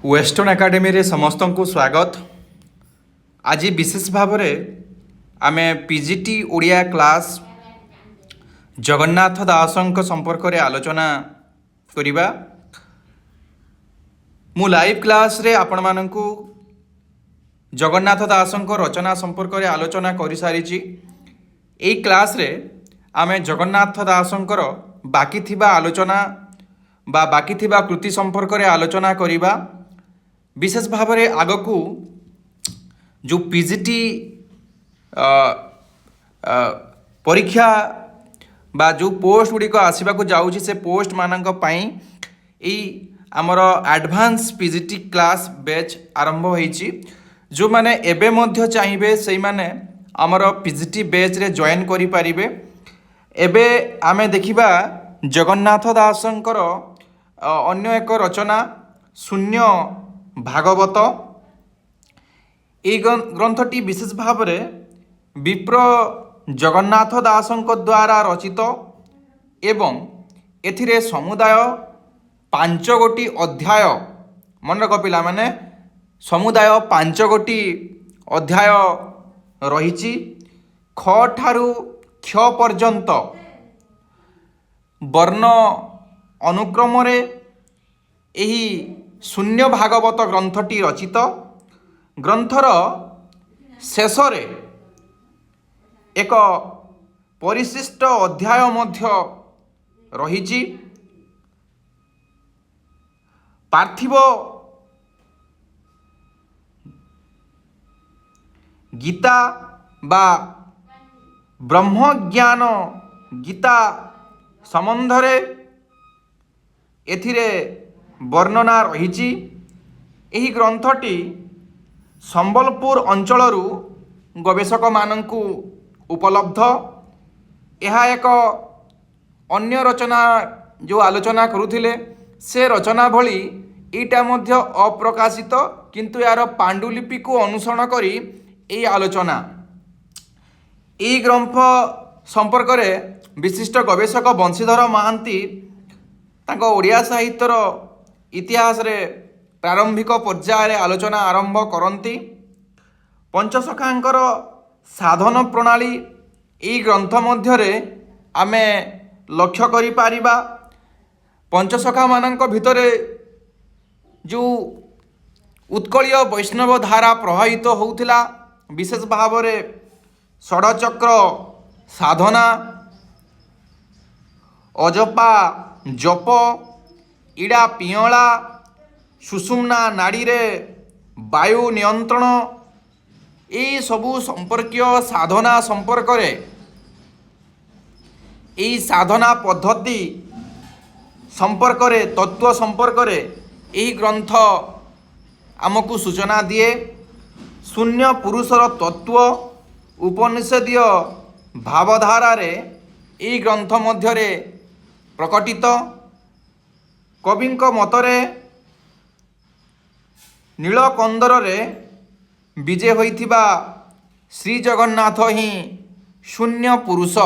Western academy रे समस्त को स्वागत। आज विशेष भाव आमे पीजीटी ओडिया क्लास जगन्नाथ दासंक संपर्क रे आलोचना करिबा। मु लाइव क्लास रे आपण मानकु जगन्नाथ दासंक रचना संपर्क रे आलोचना करि सारिची। एई क्लास रे आमे जगन्नाथ दासंकर बाकी थिबा आलोचना बा बाकी थिबा कृति संपर्क रे आलोचना करिबा। विशेष भाव में आगकू जो पीजीटी परीक्षा बा जो पोस्ट गुड़िक आसवाक जाऊँगी से पोस्ट मानक पई ई आमर एडवांस पीजीटी क्लास बैच आरंभ होईची। जो माने एबे मध्य चाहिए से माने आमर पीजीटी बैच रे जॉइन करि परिबे। एबे आमे देखिबा जगन्नाथ दासंकर अन्य एक रचना शून्य भागवत। এই গ্রন্থটি বিশেষ ভাবে বিপ্র জগন্নাথ দাসଙ୍କ দ্বারা রচিত এবং এথিরে সমুদায় 5 গোটি অধ্যায় মনে রাখ পিলা মানে সমুদায় 5 গোটি অধ্যায় রহিছি। খ ঠারু ক্ষ পর্যন্ত বর্ণ অনুক্রমরে ଏହି शून्य भागवत ग्रंथटी रचित। ग्रंथर शेषरे एक परिशिष्ट अध्याय मध्य रहिछि। पार्थिव गीता बा ब्रह्मज्ञान गीता संबंधरे एथिरे वर्णना रही। यही ग्रंथटी संबलपुर अंचलरू गवेषक माननकु उपलब्ध। यह एक अन्य रचना जो आलोचना करुथिले से रचना भली एटा मध्य अप्रकाशित किंतु यार पांडुलिपि को अनुसरण करी एई आलोचना। एई ग्रंथ संपर्क रे विशिष्ट गवेषक बंशीधर महांती तांको ओडिया साहित्यर इतिहास रे प्रारंभिक पर्यायर आलोचना आरंभ करती। पंचसखांकर साधन प्रणाली ई ग्रंथ मध्यरे आमे लक्ष्य करि पारिबा। पंचसखा मानक भितरे जो उत्कलीय वैष्णव धारा प्रवाहित होउथिला विशेष भाव रे षडचक्र साधना अजपा जप इड़ा पियला सुषुम्ना नाड़ी रे वायु नियंत्रण यही सबू संपर्कीय साधना संपर्क रे यही साधना पद्धति संपर्क रे तत्व संपर्क रे यही ग्रंथ आमको सूचना दिए। शून्य पुरुषर तत्व उपनिषदीय भावधारा रे यही ग्रंथ मध्य रे प्रकटित। कविंक मतरे नीलकंदर रे विजय होइथिबा श्री जगन्नाथ ही शून्य पुरुष।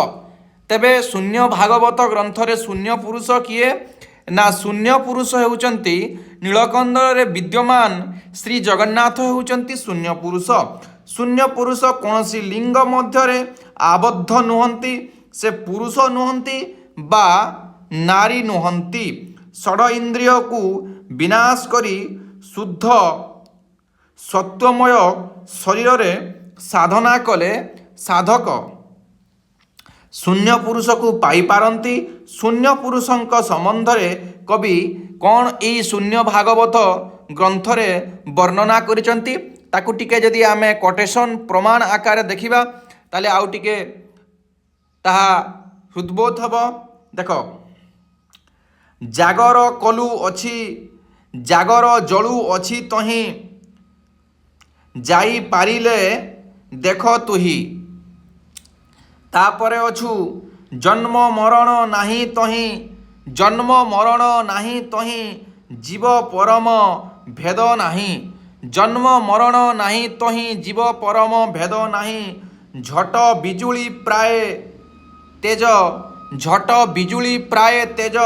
तेबे शून्य भागवत ग्रंथ रे शून्य पुरुष किए ना शून्य पुरुष हेउचंती नीलकंदर रे विद्यमान श्री जगन्नाथ हेउचंती शून्य पुरुष। शून्य पुरुष कौनसी लिंग मध्य रे आबद्ध नुहंती, से पुरुष नुहंती बा नारी नुहंती। षड इंद्रिय को विनाश करी शुद्ध सत्वमय शरीर रे साधना कले साधक शून्य पुरुष को पाई पारंती। शून्य पुरुषंक संबंध रे कवि कौन ई शून्य भागवत ग्रंथ रे वर्णना करिसंती ताकू टिके जदि आमे कोटेशन प्रमाण आकार देखिबा ताले आउ टिके ताहा हृदबोध हबो। देखो जागर कलु अछि जागर जलु अछि तही जाई पारिले देख तुही। तापरे अछु जन्म मरण नाही तही जन्म मरण नाही तही जीव परम भेद नाही जन्म मरण नाही तही जीव परम भेद नाही। झट बिजुली प्राय तेज झट बिजुली प्राय तेज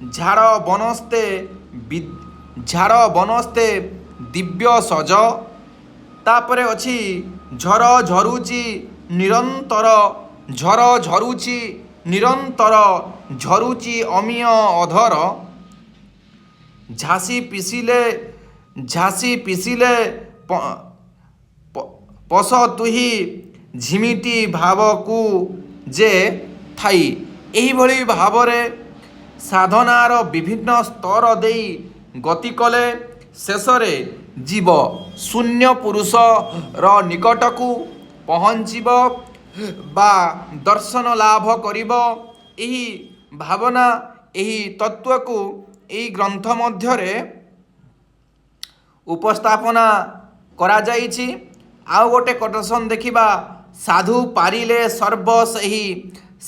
झाड़ बनस्ते ଝାଡ଼ ବନସ୍ତେ ଦିବ୍ୟ ସଜ। ତାପରେ ଅଛି ଝର ଝରୁଚି ନିରନ୍ତର, ଝର ଝରୁଚି ନିରନ୍ତର, ଝରୁଚି ଅମିୟ ଅଧର। ଝାସି ପିସିଲେ, ଝାସି ପିସିଲେ ପଶ ତୁହି, ଝିମିଟି ଭାବକୁ ଯେ ଥାଇ। ଏହିଭଳି ଭାବରେ ସାଧନାର ବିଭିନ୍ନ ସ୍ତର ଦେଇ ଗତି କଲେ ଶେଷରେ ଜୀବ ଶୂନ୍ୟ ପୁରୁଷର ନିକଟକୁ ପହଞ୍ଚିବ ବା ଦର୍ଶନ ଲାଭ କରିବ। ଏହି ଭାବନା, ଏହି ତତ୍ତ୍ୱକୁ ଏହି ଗ୍ରନ୍ଥ ମଧ୍ୟରେ ଉପସ୍ଥାପନା କରାଯାଇଛି। ଆଉ ଗୋଟେ କୋଟେସନ୍ ଦେଖିବା, ସାଧୁ ପାରିଲେ ସର୍ବ ସେହି,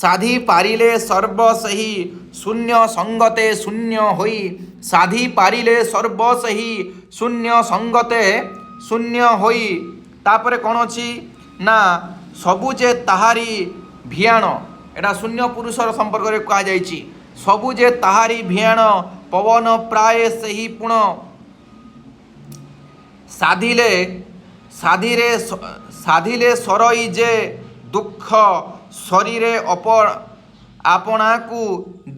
ସାଧି ପାରିଲେ ସର୍ବ ସେହି, ଶୂନ୍ୟ ସଙ୍ଗତେ ଶୂନ୍ୟ ହୋଇ। ସାଧି ପାରିଲେ ସର୍ବ ସେହି, ଶୂନ୍ୟ ସଙ୍ଗତେ ଶୂନ୍ୟ ହୋଇ। ତାପରେ କ'ଣ ଅଛି ନା ସବୁ ଯେ ତାହାରି ଭିଆଣ, ଏଟା ଶୂନ୍ୟ ପୁରୁଷର ସମ୍ପର୍କରେ କୁହାଯାଇଛି। ସବୁ ଯେ ତାହାରି ଭିଆଣ, ପବନ ପ୍ରାୟ ସେହି ପୁଣ। ସାଧିଲେ, ସାଧିରେ ସାଧିଲେ ସରଇ ଯେ ଦୁଃଖ, ଶରୀରେ ଆପଣାକୁ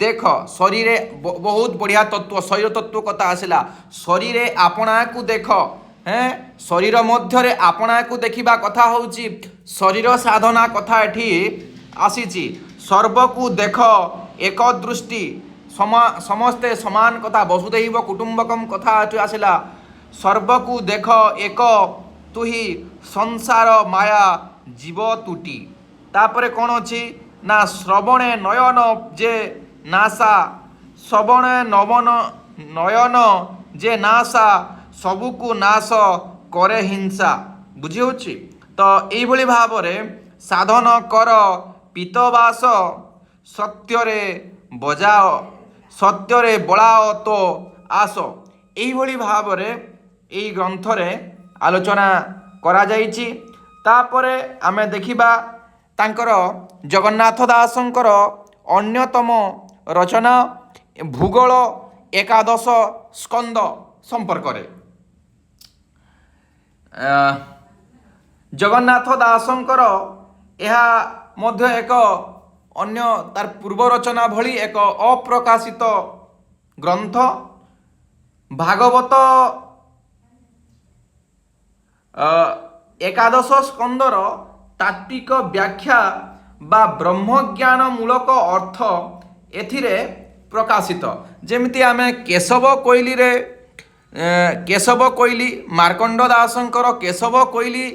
ଦେଖ। ଶରୀରେ ବହୁତ ବଢ଼ିଆ ତତ୍ତ୍ୱ, ଶରୀର ତତ୍ତ୍ୱ କଥା ଆସିଲା। ଶରୀରେ ଆପଣାକୁ ଦେଖ। ଶରୀର ମଧ୍ୟରେ ଆପଣାକୁ ଦେଖିବା କଥା ହେଉଛି ଶରୀର ସାଧନା କଥା ଏଠି ଆସିଛି। ସର୍ବକୁ ଦେଖ ଏକ ଦୃଷ୍ଟି, ସମସ୍ତେ ସମାନ କଥା, ବସୁଧୈବ କୁଟୁମ୍ବକମ୍ କଥା ଏଠି ଆସିଲା। ସର୍ବକୁ ଦେଖ ଏକ ତୁହି, ସଂସାର ମାୟା ଜୀବ ତୁଟି। ତାପରେ କ'ଣ ଅଛି ନା ଶ୍ରବଣେ ନୟନ ଯେ ନାସା, ଶ୍ରବଣେ ନୟନ ଯେ ନାସା, ସବୁକୁ ନାଶ କରେ ହିଂସା। ବୁଝି ହେଉଛି ତ? ଏଇଭଳି ଭାବରେ ସାଧନ କର ପିତବାସ, ସତ୍ୟରେ ବଜାଅ, ସତ୍ୟରେ ବଳାଅ ତ ଆସ। ଏଇଭଳି ଭାବରେ ଏହି ଗ୍ରନ୍ଥରେ ଆଲୋଚନା କରାଯାଇଛି। ତାପରେ ଆମେ ଦେଖିବା ତାଙ୍କର ଜଗନ୍ନାଥ ଦାସଙ୍କର ଅନ୍ୟତମ ରଚନା ଭୂଗୋଳ ଏକାଦଶ ସ୍କନ୍ଦ ସମ୍ପର୍କରେ। ଜଗନ୍ନାଥ ଦାସଙ୍କର ଏହା ମଧ୍ୟ ଏକ ଅନ୍ୟ ତାର ପୂର୍ବ ରଚନା ଭଳି ଏକ ଅପ୍ରକାଶିତ ଗ୍ରନ୍ଥ। ଭାଗବତ ଏକାଦଶ ସ୍କନ୍ଧର ତାତ୍ତ୍ୱିକ ବ୍ୟାଖ୍ୟା ବା ବ୍ରହ୍ମଜ୍ଞାନ ମୂଳକ ଅର୍ଥ ଏଥିରେ ପ୍ରକାଶିତ। ଯେମିତି ଆମେ କେଶବ କୋଇଲି ମାର୍କଣ୍ଡ ଦାସଙ୍କର କେଶବ କୋଇଲି,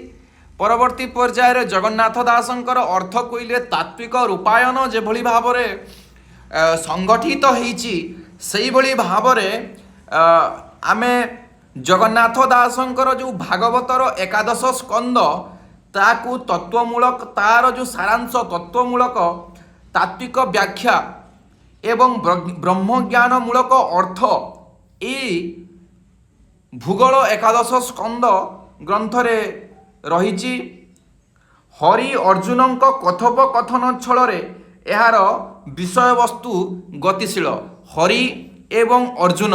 ପରବର୍ତ୍ତୀ ପର୍ଯ୍ୟାୟରେ ଜଗନ୍ନାଥ ଦାସଙ୍କର ଅର୍ଥ କୋଇଲିରେ ତାତ୍ତ୍ୱିକ ରୂପାୟନ ଯେଭଳି ଭାବରେ ସଂଗଠିତ ହେଇଛି, ସେଇଭଳି ଭାବରେ ଆମେ ଜଗନ୍ନାଥ ଦାସଙ୍କର ଯେଉଁ ଭାଗବତର ଏକାଦଶ ସ୍କନ୍ଦ, ତାକୁ ତତ୍ତ୍ୱମୂଳକ, ତାର ଯେଉଁ ସାରାଂଶ ତତ୍ତ୍ୱମୂଳକ ତାତ୍ତ୍ୱିକ ବ୍ୟାଖ୍ୟା ଏବଂ ବ୍ରହ୍ମଜ୍ଞାନ ମୂଳକ ଅର୍ଥ ଏଇ ଭୂଗୋଳ ଏକାଦଶ ସ୍କନ୍ଦ ଗ୍ରନ୍ଥରେ ରହିଛି। ହରି ଅର୍ଜୁନଙ୍କ କଥୋପକଥନ ଛଳରେ ଏହାର ବିଷୟବସ୍ତୁ ଗତିଶୀଳ। ହରି ଏବଂ ଅର୍ଜୁନ,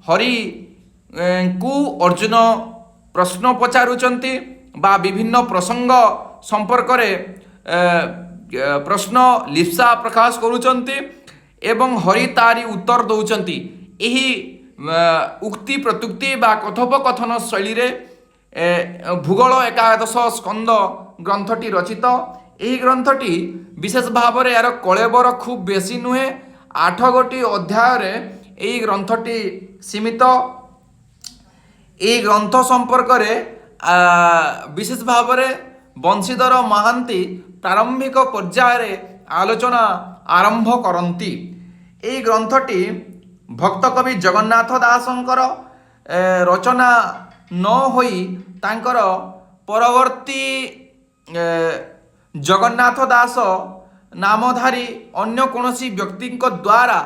ହରିଙ୍କୁ ଅର୍ଜୁନ ପ୍ରଶ୍ନ ପଚାରୁଛନ୍ତି ବା ବିଭିନ୍ନ ପ୍ରସଙ୍ଗ ସମ୍ପର୍କରେ ପ୍ରଶ୍ନ ଲିପ୍ସା ପ୍ରକାଶ କରୁଛନ୍ତି ଏବଂ ହରି ତାରି ଉତ୍ତର ଦେଉଛନ୍ତି। ଏହି ଉକ୍ତି ପ୍ରତ୍ୟୁକ୍ତି ବା କଥୋପକଥନ ଶୈଳୀରେ ଭୂଗୋଳ ଏକାଦଶ ସ୍କନ୍ଦ ଗ୍ରନ୍ଥଟି ରଚିତ। ଏହି ଗ୍ରନ୍ଥଟି ବିଶେଷ ଭାବରେ ଏହାର କଳେବର ଖୁବ୍ ବେଶୀ ନୁହେଁ, 8 ଗୋଟି ଅଧ୍ୟାୟରେ ଏହି ଗ୍ରନ୍ଥଟି ସୀମିତ। ଏହି ଗ୍ରନ୍ଥ ସମ୍ପର୍କରେ ବିଶେଷ ଭାବରେ ବଂଶୀଧର ମହାନ୍ତି ପ୍ରାରମ୍ଭିକ ପର୍ଯ୍ୟାୟରେ ଆଲୋଚନା ଆରମ୍ଭ କରନ୍ତି। ଏହି ଗ୍ରନ୍ଥଟି ଭକ୍ତକବି ଜଗନ୍ନାଥ ଦାସଙ୍କର ରଚନା ନ ହୋଇ ତାଙ୍କର ପରବର୍ତ୍ତୀ ଜଗନ୍ନାଥ ଦାସ ନାମଧାରୀ ଅନ୍ୟ କୌଣସି ବ୍ୟକ୍ତିଙ୍କ ଦ୍ୱାରା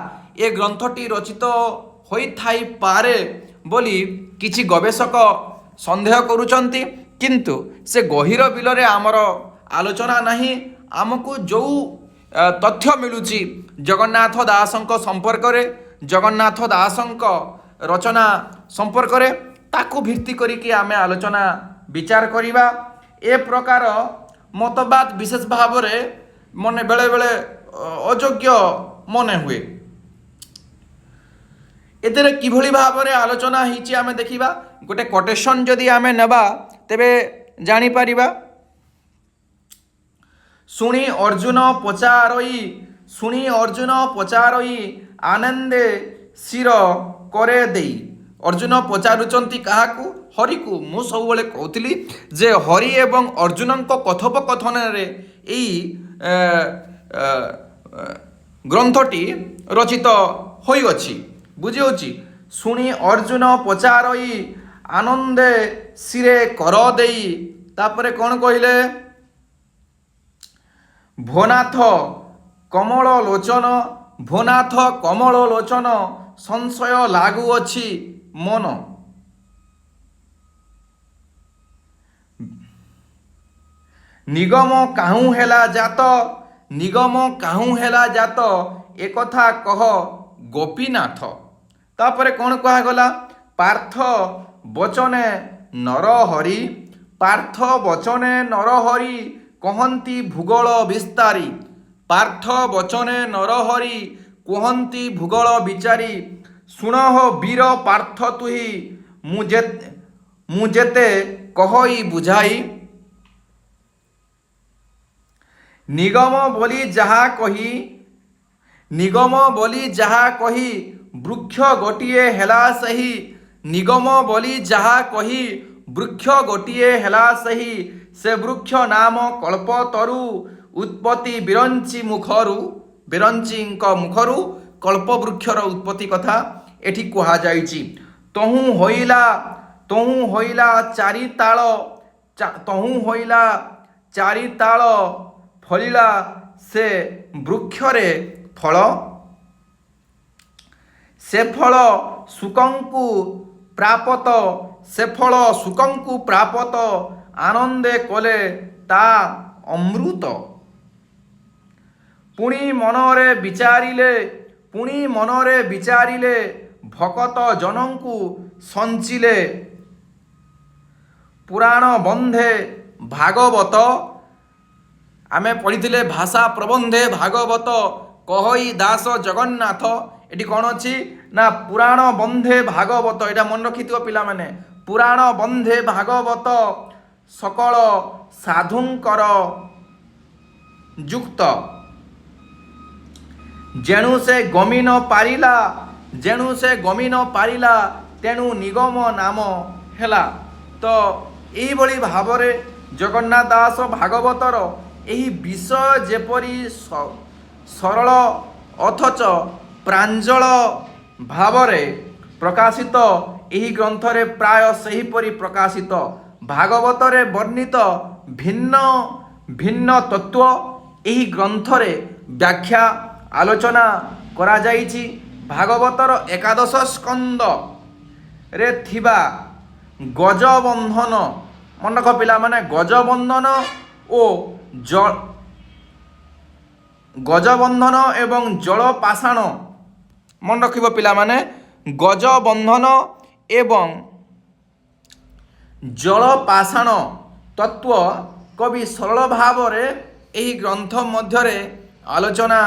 ଏ ଗ୍ରନ୍ଥଟି ରଚିତ ହୋଇଥାଇପାରେ ବୋଲି କିଛି ଗବେଷକ ସନ୍ଦେହ କରୁଛନ୍ତି। କିନ୍ତୁ ସେ ଗହୀର ବିଲରେ ଆମର ଆଲୋଚନା ନାହିଁ। ଆମକୁ ଯେଉଁ ତଥ୍ୟ ମିଳୁଛି ଜଗନ୍ନାଥ ଦାସଙ୍କ ସମ୍ପର୍କରେ, ଜଗନ୍ନାଥ ଦାସଙ୍କ ରଚନା ସମ୍ପର୍କରେ ତାକୁ ଭିତ୍ତି କରିକି ଆମେ ଆଲୋଚନା ବିଚାର କରିବା। ଏ ପ୍ରକାର ମତବାଦ ବିଶେଷ ଭାବରେ ମନେ ବେଳେବେଳେ ଅଯୋଗ୍ୟ ମନେ ହୁଏ। ଏଥିରେ କିଭଳି ଭାବରେ ଆଲୋଚନା ହେଇଛି ଆମେ ଦେଖିବା। ଗୋଟେ କୋଟେସନ୍ ଯଦି ଆମେ ନେବା ତେବେ ଜାଣିପାରିବା। ଶୁଣି ଅର୍ଜୁନ ପଚାରଇ ଆନନ୍ଦେ ଶିର କରେ ଦେଇ। ଅର୍ଜୁନ ପଚାରୁଛନ୍ତି କାହାକୁ? ହରିକୁ। ମୁଁ ସବୁବେଳେ କହୁଥିଲି ଯେ ହରି ଏବଂ ଅର୍ଜୁନଙ୍କ କଥୋପକଥନରେ ଏଇ ଗ୍ରନ୍ଥଟି ରଚିତ ହୋଇଅଛି। ବୁଝିହେଉଛି। ଶୁଣି ଅର୍ଜୁନ ପଚାରଇ ଆନନ୍ଦେ ଶିରେ କର ଦେଇ। ତାପରେ କ'ଣ କହିଲେ? ଭୋନାଥ କମଳ ଲୋଚନ ସଂଶୟ ଲାଗୁଅଛି ମନ। ନିଗମ କାହୁଁ ହେଲା ଜାତ ଏକଥା କହ ଗୋପୀନାଥ। ତାପରେ କ'ଣ କୁହାଗଲା? ପାର୍ଥ ବଚନେ ନରହରି କହନ୍ତି ଭୂଗୋଳ ବିସ୍ତାରୀ। ପାର୍ଥ ବଚନେ ନରହରି କୁହନ୍ତି ଭୂଗୋଳ ବିଚାରୀ। ଶୁଣଃ ବୀର ପାର୍ଥ ତୁହି ମୁଁ ଯେତେ କହଇ ବୁଝାଇ। ନିଗମ ବୋଲି ଯାହା କହି ବୃକ୍ଷ ଗୋଟିଏ ହେଲା ସେହି। ନିଗମ ବୋଲି ଯାହା କହି ବୃକ୍ଷ ଗୋଟିଏ ହେଲା ସେହି। ସେ ବୃକ୍ଷ ନାମ କଳ୍ପତରୁ ଉତ୍ପତ୍ତି ବିରଞ୍ଚିଙ୍କ ମୁଖରୁ କଳ୍ପବୃକ୍ଷର ଉତ୍ପତ୍ତି କଥା ଏଠି କୁହାଯାଇଛି। ତହୁଁ ହୋଇଲା ଚାରିତାଳ ଫଳିଲା ସେ ବୃକ୍ଷରେ ଫଳ। ସେ ଫଳ ଶୁକଙ୍କୁ ପ୍ରାପତ ଆନନ୍ଦେ କଲେ ତା ଅମୃତ। ପୁଣି ମନରେ ବିଚାରିଲେ ଭକତ ଜନଙ୍କୁ ସଞ୍ଚିଲେ। ପୁରାଣ ବନ୍ଧେ ଭାଗବତ ଆମେ ପଢ଼ିଥିଲେ ଭାଷା ପ୍ରବନ୍ଧେ ଭାଗବତ କହଇ ଦାସ ଜଗନ୍ନାଥ। ଏଠି କ'ଣ ଅଛି ନା ପୁରାଣ ବନ୍ଧେ ଭାଗବତ। ଏଇଟା ମନେ ରଖିଥିବ ପିଲାମାନେ। ପୁରାଣ ବନ୍ଧେ ଭାଗବତ ସକଳ ସାଧୁଙ୍କର ଯୁକ୍ତ। ଯେଣୁ ସେ ଗମି ନ ପାରିଲା ତେଣୁ ନିଗମ ନାମ ହେଲା। ତ ଏଇଭଳି ଭାବରେ ଜଗନ୍ନାଥ ଦାସ ଭାଗବତର ଏହି ବିଷୟ ଯେପରି ସରଳ ଅଥଚ ପ୍ରାଞ୍ଜଳ ଭାବରେ ପ୍ରକାଶିତ, ଏହି ଗ୍ରନ୍ଥରେ ପ୍ରାୟ ସେହିପରି ପ୍ରକାଶିତ। ଭାଗବତରେ ବର୍ଣ୍ଣିତ ଭିନ୍ନ ଭିନ୍ନ ତତ୍ତ୍ୱ ଏହି ଗ୍ରନ୍ଥରେ ବ୍ୟାଖ୍ୟା ଆଲୋଚନା କରାଯାଇଛି। ଭାଗବତର ଏକାଦଶ ସ୍କନ୍ଧରେ ଥିବା ଗଜବନ୍ଧନ, ମନେ ରଖ ପିଲାମାନେ, ଗଜବନ୍ଧନ ଏବଂ ଜଳପାଷାଣ ମନେ ରଖିବ ପିଲାମାନେ। ଗଜବନ୍ଧନ ଏବଂ ଜଳପାଷାଣ ତତ୍ତ୍ୱ କବି ସରଳ ଭାବରେ ଏହି ଗ୍ରନ୍ଥ ମଧ୍ୟରେ ଆଲୋଚନା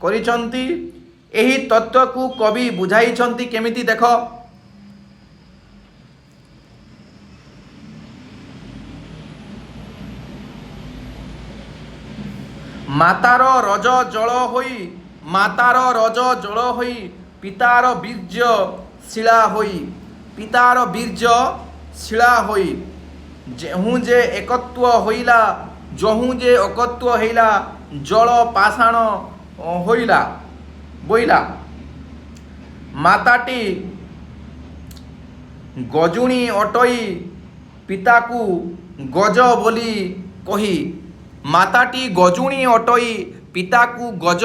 କରିଛନ୍ତି। ଏହି ତତ୍ତ୍ୱକୁ କବି ବୁଝାଇଛନ୍ତି କେମିତି ଦେଖ। ମାତାର ରଜ ଜଳ ହୋଇ ପିତାର ବୀର୍ଯ୍ୟ ଶିଳା ହୋଇ ଯେହୁଁ ଯେ ଏକତ୍ୱ ହୋଇଲା ଜଳ ପାଷାଣ ବୋଇଲା। ମାତାଟି ଗଜୁଣୀ ଅଟଇ ପିତାକୁ ଗଜ ବୋଲି କହି। ମାତାଟି ଗଜୁଣୀ ଅଟଇ ପିତାକୁ ଗଜ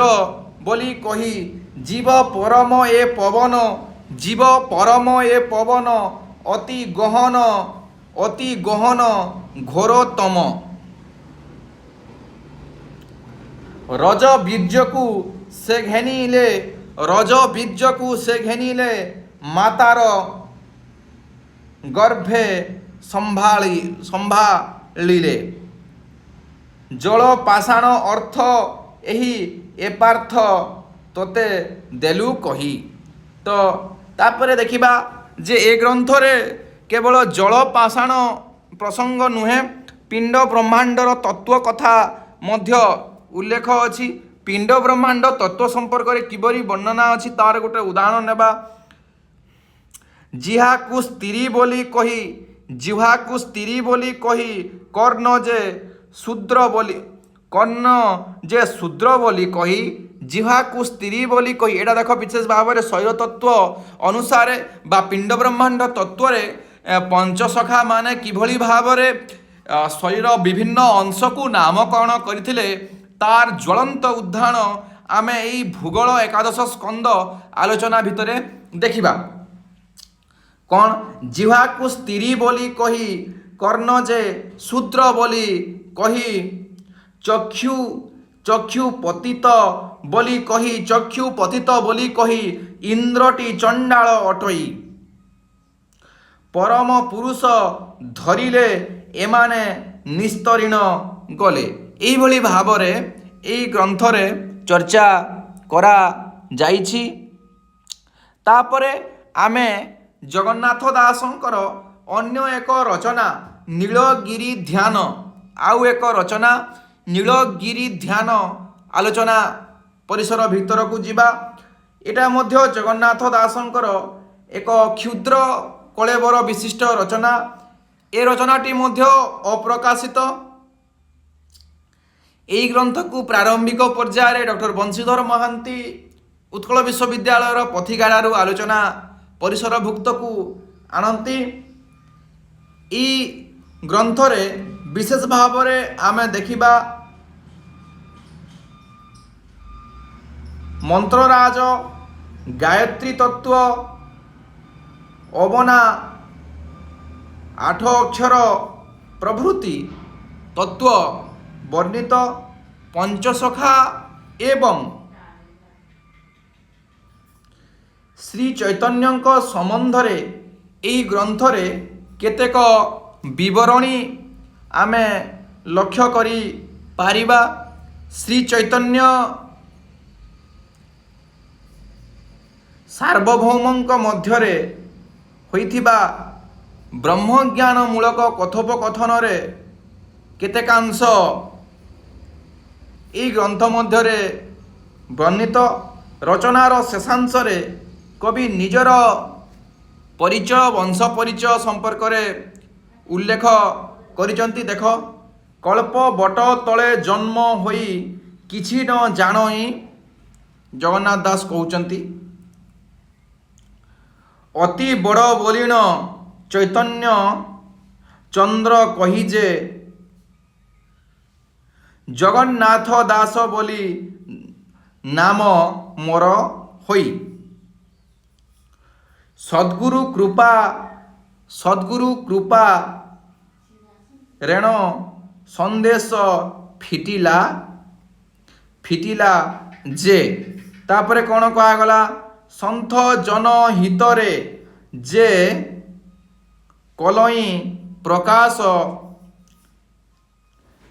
ବୋଲି କହି। ଜୀବ ପରମ ଏ ପବନ ଅତି ଗହନ ଘୋରତମ। ରଜ ବୀର୍ଯ୍ୟକୁ ସେ ଘେନିଲେ ମାତାର ଗର୍ଭେ ସମ୍ଭାଳିଲେ। ଜଳ ପାଷାଣ ଅର୍ଥ ଏହି ଏପାର୍ଥ ତୋତେ ଦେଲୁ କହି। ତ ତାପରେ ଦେଖିବା ଯେ ଏ ଗ୍ରନ୍ଥରେ କେବଳ ଜଳ ପାଷାଣ ପ୍ରସଙ୍ଗ ନୁହେଁ, ପିଣ୍ଡ ବ୍ରହ୍ମାଣ୍ଡର ତତ୍ତ୍ୱ କଥା ମଧ୍ୟ ଉଲ୍ଲେଖ ଅଛି। ପିଣ୍ଡ ବ୍ରହ୍ମାଣ୍ଡ ତତ୍ତ୍ୱ ସମ୍ପର୍କରେ କିପରି ବର୍ଣ୍ଣନା ଅଛି ତାର ଗୋଟେ ଉଦାହରଣ ନେବା। ଜିହାକୁ ସ୍ତ୍ରୀ ବୋଲି କହି କର୍ଣ୍ଣ ଯେ ଶୂଦ୍ର ବୋଲି କହି ଜିହ୍ବାକୁ ସ୍ତ୍ରୀ ବୋଲି କହି। ଏଇଟା ଦେଖ ବିଶେଷ ଭାବରେ ଶୈବ ତତ୍ତ୍ୱ ଅନୁସାରେ ବା ପିଣ୍ଡ ବ୍ରହ୍ମାଣ୍ଡ ତତ୍ତ୍ୱରେ ପଞ୍ଚସଖା ମାନେ କିଭଳି ଭାବରେ ଶରୀର ବିଭିନ୍ନ ଅଂଶକୁ ନାମକରଣ କରିଥିଲେ ତାର ଜ୍ୱଳନ୍ତ ଉଦାହରଣ ଆମେ ଏଇ ଭୂଗୋଳ ଏକାଦଶ ସ୍କନ୍ଦ ଆଲୋଚନା ଭିତରେ ଦେଖିବା। କ'ଣ? ଜିହ୍ବାକୁ ସ୍ତ୍ରୀ ବୋଲି କହି କର୍ଣ୍ଣ ଯେ ଶୂଦ୍ର ବୋଲି କହି ଚକ୍ଷୁ ପତିତ ବୋଲି କହି ଇନ୍ଦ୍ରଟି ଚଣ୍ଡାଳ ଅଟଇ ପରମ ପୁରୁଷ ଧରିଲେ ଏମାନେ ନିସ୍ତରୀଣ ଗଲେ। ଏଇଭଳି ଭାବରେ ଏଇ ଗ୍ରନ୍ଥରେ ଚର୍ଚ୍ଚା କରାଯାଇଛି। ତାପରେ ଆମେ ଜଗନ୍ନାଥ ଦାସଙ୍କର ଅନ୍ୟ ଏକ ରଚନା ନୀଳଗିରି ଧ୍ୟାନ, ଆଉ ଏକ ରଚନା ନୀଳଗିରି ଧ୍ୟାନ ଆଲୋଚନା ପରିସର ଭିତରକୁ ଯିବା। ଏଟା ମଧ୍ୟ ଜଗନ୍ନାଥ ଦାସଙ୍କର ଏକ କ୍ଷୁଦ୍ର କଳେବର ବିଶିଷ୍ଟ ରଚନା। ଏ ରଚନାଟି ମଧ୍ୟ ଅପ୍ରକାଶିତ। ଏହି ଗ୍ରନ୍ଥକୁ ପ୍ରାରମ୍ଭିକ ପର୍ଯ୍ୟାୟରେ ଡକ୍ଟର ବଂଶୀଧର ମହାନ୍ତି ଉତ୍କଳ ବିଶ୍ୱବିଦ୍ୟାଳୟର ପଥିଗାରାରୁ ଆଲୋଚନା ପରିସରଭୁକ୍ତକୁ ଆଣନ୍ତି। ଏହି ଗ୍ରନ୍ଥରେ ବିଶେଷ ଭାବରେ ଆମେ ଦେଖିବା ମନ୍ତ୍ରରାଜ, ଗାୟତ୍ରୀ ତତ୍ତ୍ୱ, ଅବନା, ଆଠ ଅକ୍ଷର ପ୍ରଭୃତି ତତ୍ତ୍ୱ ବର୍ଣ୍ଣିତ। ପଞ୍ଚସଖା ଏବଂ ଶ୍ରୀ ଚୈତନ୍ୟଙ୍କ ସମ୍ବନ୍ଧରେ ଏହି ଗ୍ରନ୍ଥରେ କେତେକ ବିବରଣୀ ଆମେ ଲକ୍ଷ୍ୟ କରିପାରିବା। ଶ୍ରୀ ଚୈତନ୍ୟ ସାର୍ବଭୌମଙ୍କ ମଧ୍ୟରେ ହୋଇଥିବା ବ୍ରହ୍ମଜ୍ଞାନ ମୂଳକ କଥୋପକଥନରେ କେତେକାଂଶ ଏହି ଗ୍ରନ୍ଥ ମଧ୍ୟରେ ବର୍ଣ୍ଣିତ। ରଚନାର ଶେଷାଂଶରେ କବି ନିଜର ପରିଚୟ, ବଂଶ ପରିଚୟ ସମ୍ପର୍କରେ ଉଲ୍ଲେଖ କରିଛନ୍ତି। ଦେଖ, କଳ୍ପ ବଟ ତଳେ ଜନ୍ମ ହୋଇ କିଛି ନ ଜାଣଇ, ଜଗନ୍ନାଥ ଦାସ କହୁଛନ୍ତି, ଅତି ବଡ଼ ବୋଲିଣ ଚୈତନ୍ୟ ଚନ୍ଦ୍ର କହି ଯେ ଜଗନ୍ନାଥ ଦାସ ବୋଲି ନାମ ମୋର ହୋଇ। ସଦ୍ଗୁରୁ କୃପା ରେଣ ସନ୍ଦେଶ ଫିଟିଲା ଯେ। ତାପରେ କ'ଣ କୁହାଗଲା? ସନ୍ଥ ଜନ ହିତରେ ଯେ କଲଇଁ ପ୍ରକାଶ,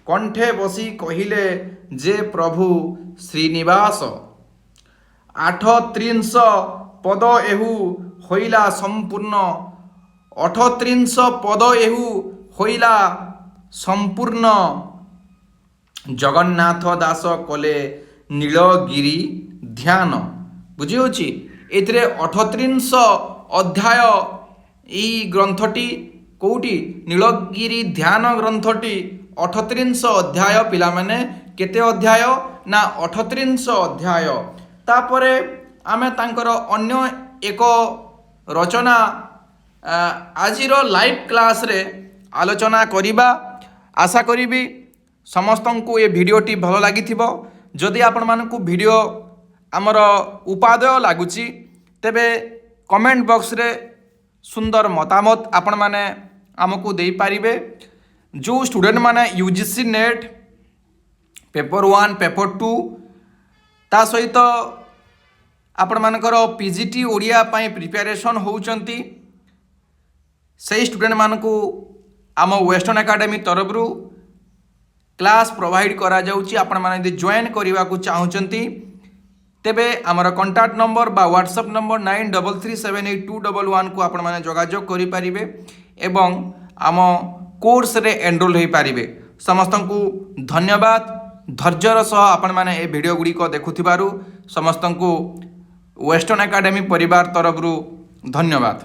କଣ୍ଠେ ବସି କହିଲେ ଯେ ପ୍ରଭୁ ଶ୍ରୀନିବାସ। 38 ପଦ ଏହୁ ହୋଇଲା ସମ୍ପୂର୍ଣ୍ଣ, 38 ପଦ ଏହୁ ହୋଇଲା ସମ୍ପୂର୍ଣ୍ଣ। ଜଗନ୍ନାଥ ଦାସ କଲେ ନୀଳଗିରି ଧ୍ୟାନ। ବୁଝିହେଉଛି? ଏଥିରେ 38 ଅଧ୍ୟାୟ ଏଇ ଗ୍ରନ୍ଥଟି କେଉଁଠି? ନୀଳଗିରି ଧ୍ୟାନ ଗ୍ରନ୍ଥଟି 38 ଅଧ୍ୟାୟ। ପିଲାମାନେ କେତେ ଅଧ୍ୟାୟ? ନା 38 ଅଧ୍ୟାୟ। ତାପରେ ଆମେ ତାଙ୍କର ଅନ୍ୟ ଏକ ରଚନା ଆଜିର ଲାଇଭ୍ କ୍ଲାସ୍ରେ ଆଲୋଚନା କରିବା। ଆଶା କରିବି ସମସ୍ତଙ୍କୁ ଏ ଭିଡ଼ିଓଟି ଭଲ ଲାଗିଥିବ। ଯଦି ଆପଣମାନଙ୍କୁ ଭିଡ଼ିଓ ଆମର ଉପାଦେୟ ଲାଗୁଛି ତେବେ କମେଣ୍ଟ ବକ୍ସରେ ସୁନ୍ଦର ମତାମତ ଆପଣମାନେ ଆମକୁ ଦେଇପାରିବେ। ଯେଉଁ ଷ୍ଟୁଡେଣ୍ଟମାନେ UGC ନେଟ୍ ପେପର୍ 1, ପେପର୍ 2 ତା ସହିତ ଆପଣମାନଙ୍କର ପିଜିଟି ଓଡ଼ିଆ ପାଇଁ ପ୍ରିପାରେସନ୍ ହେଉଛନ୍ତି ସେହି ଷ୍ଟୁଡେଣ୍ଟମାନଙ୍କୁ ଆମ ୱେଷ୍ଟର୍ଣ୍ଣ ଏକାଡେମୀ ତରଫରୁ କ୍ଲାସ୍ ପ୍ରୋଭାଇଡ଼ କରାଯାଉଛି। ଆପଣମାନେ ଯଦି ଜଏନ୍ କରିବାକୁ ଚାହୁଁଛନ୍ତି ତେବେ ଆମର କଣ୍ଟାକ୍ଟ ନମ୍ବର ବା ହ୍ୱାଟ୍ସଆପ୍ ନମ୍ବର 93378211କୁ ଆପଣମାନେ ଯୋଗାଯୋଗ କରିପାରିବେ ଏବଂ ଆମ କୋର୍ସରେ ଏନରୋଲ୍ ହୋଇପାରିବେ। ସମସ୍ତଙ୍କୁ ଧନ୍ୟବାଦ। ଧୈର୍ଯ୍ୟର ସହ ଆପଣମାନେ ଏ ଭିଡ଼ିଓ ଗୁଡ଼ିକ ଦେଖୁଥିବାରୁ ସମସ୍ତଙ୍କୁ ୱେଷ୍ଟର୍ଣ୍ଣ ଏକାଡେମୀ ପରିବାର ତରଫରୁ ଧନ୍ୟବାଦ।